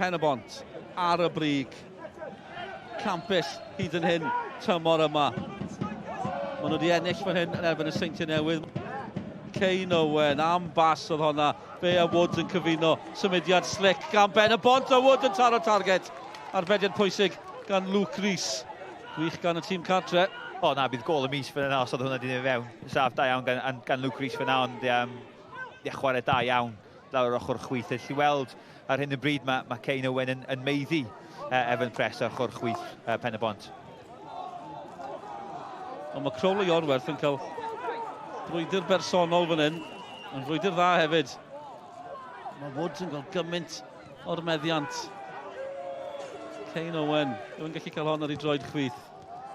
Pen-y-bont ar y brig. Campus hyd yn hyn tymor yma. Maen nhw wedi ennill fan hyn yn erbyn y Seintiau Newydd. Kane Owen, am bas oedd honna. Fe a Woods yn cyfuno. Symudiad slick gan Pen-y-bont, a Wood yn taro target. Arbediad pwysig gan Luke Rees. Gwych gan y tîm cartre. O na, bydd gol y mis fan yna os oedd hwnna wedi mynd fewn. Saff da iawn gan Luke Rees fan yna, ond chwarae da iawn lawr ochr chwith. Felly weld ar hyn y bryd mae Kane Owen yn meiddi Evan Press ar ochr chwith Pen-y-bont. Ond mae Crowley Orwerth yn cael brwydr bersonol fan hyn, yn brwydr dda hefyd. Mae Woods yn cael gymaint o'r meddiant. Kane Owen, yw'n gallu cael hon ar ei droed chwith.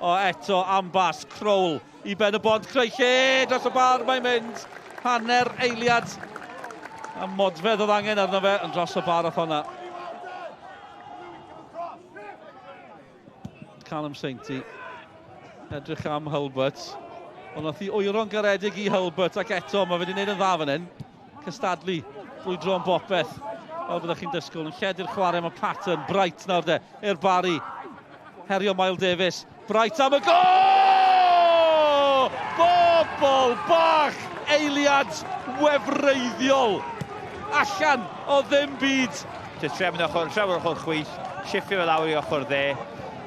O eto, ambas, Crowl i Pen-y-bont, creu lle dros y bar, mae'n mynd. Hanner eiliad. A modfedd oedd angen arno fe yn dros y bar oedd honna. Callum Sainty, edrych am Hulbert. Ond nath i wyro'n garedig i Hulbert, ac eto mae fe wedi gwneud yn dda fan hyn. Cystadlu, brwydro am bopeth. Fel byddwch chi'n dysgol, yn lledu'r chwarae, mae Patton, Bright nawr de, i'r Barri. Herio Miles Davis, Bright am y gol! Bobl bach, eiliad wefreiddiol. Allan o ddim byd. Trefn ochr chwith, shiffio fel lawr i ochr dde,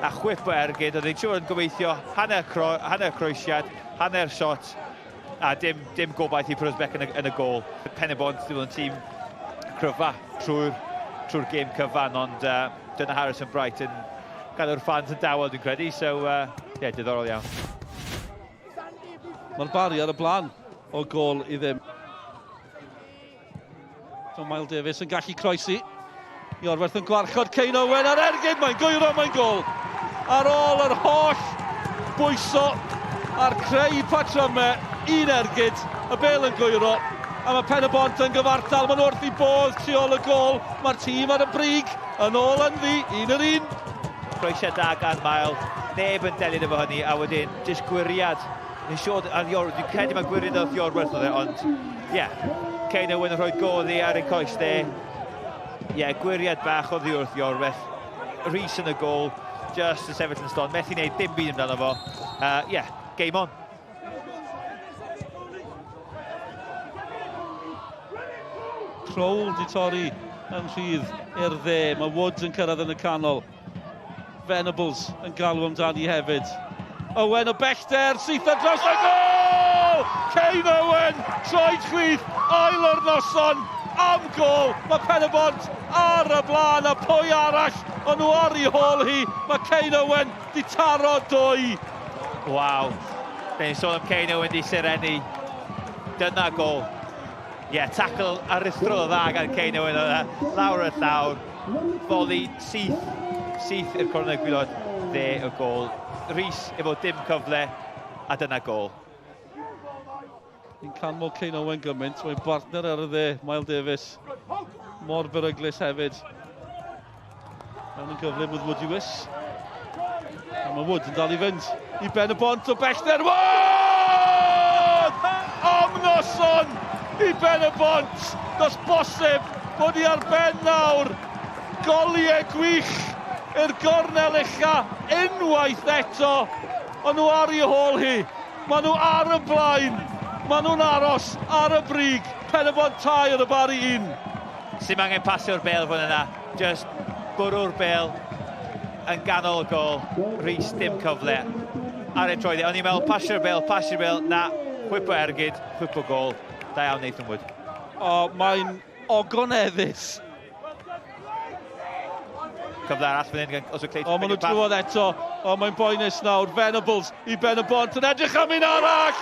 a chwip o ergyd, oedd e'n siŵr yn gobeithio hanner croesiad, hanner shot, a dim gobaith i Prysbeck yn y gol. Pen-y-bont ddim yn tîm cryfa trwy'r gêm cyfan, ond dyna Harrison Bright yn gadw'r fans yn dawel, dwi'n credu, so diddorol iawn. Mae'r Barri ar y blaen o gol i ddim. So Miles Davis yn gallu croesi. I Orwerth yn gwarchod Kane Owen ar ergyd, mae'n gwyro, mae'n gol. Ar ôl yr holl bwyso a'r creu patrymau, un ergyd, y bel yn gwyro. A mae Pen-y-bont yn gyfartal, ma'n wrth i bodd tu ôl y gol. Mae'r tîm ar y brig, yn ôl yn ddi, un yr un. Croesiad da gan Miles, neb yn delio efo hynny, a wedyn jyst gwiriad. Dwi'n credu mae gwiriad oedd Iorwerth oedd e, ond Kane Owen yn rhoi godd i ar ein coes de. Gwiriad bach oedd wrth Iorwerth. Rees yn y gol, just yn sefyll yn stôn, methu wneud dim byd amdano fo. Game on. Crowl di torri yn rhydd i'r dde. Mae Woods yn cyrraedd yn y canol. Venables yn galw amdani hefyd. Owen o bellter, syth ar dros y gol! Kane Owen, troed chwith, ail o'r noson, am gol. Mae Pen-y-bont ar y blaen, a pwy arall o'n nhw ar ei hôl hi. Mae Kane Owen di taro dwy. Waw, be'n sôn am Kane Owen di sireni. Dyna gol. Tackle aruthrol o dda gan Kane Owen, lawr y llawr. Volley syth i'r corner gwylod dde y gol. Rees efo dim cyfle, a dyna gol. Ni'n canmol Kane Owen gymaint, mae'n partner ar y dde, Miles Davis. Mor beryglus hefyd. Mewn yn gyflym with Wood Lewis. A mae Wood yn dal i fynd i Pen-y-bont o bellter. Wood! Am noson i Pen-y-bont. Does bosib bod i ar ben nawr. Goliau gwych i'r gornel ucha, unwaith eto. O'n nhw ar ei hôl hi. Maen nhw ar y blaen. Maen nhw'n aros ar y brig. Pen-y-bont 2 ar y Barri 1. Sim angen pasio'r bel fan yna. Just bwrw'r bel yn ganol y gol. Rees dim cyfle ar ei troeddi. O'n i'n meddwl pasio'r bel. Na, chwip o ergyd, chwip o gol. Da iawn Nathan Wood. Mae'n ogoneddus. Cyfle arall fan hyn, os yw'n Cleiton. Maen nhw'n drwodd eto. Mae'n boenus nawr. Venables i Pen-y-bont yn edrych am un arall.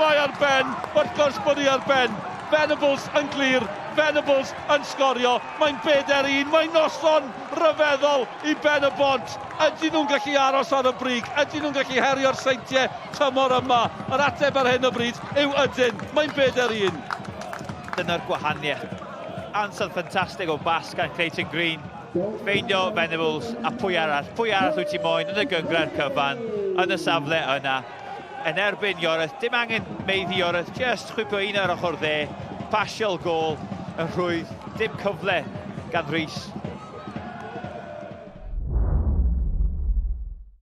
Mae ar ben. Wrth gwrs bod hi ar ben. Venables yn glir. Venables yn sgorio. Mae'n 4-1. Mae'n noson ryfeddol i Pen-y-bont. Ydyn nhw'n gallu aros ar y brig? Ydyn nhw'n gallu herio'r seintiau tymor yma? Yr ateb ar hyn o bryd yw ydyn. Mae'n 4-1. Dyna'r gwahaniaeth. Ansawdd ffantastig o bas gan Cleiton Green. Feindio Venables, a pwy arall wyt ti moyn yn y gyngred cyfan, yn y safle yna. Yn erbyn Iorwerth, dim angen meiddi Iorwerth, just chwipio un ar ochr dde, pasio'r gol yn rhwydd, dim cyfle gan Rees.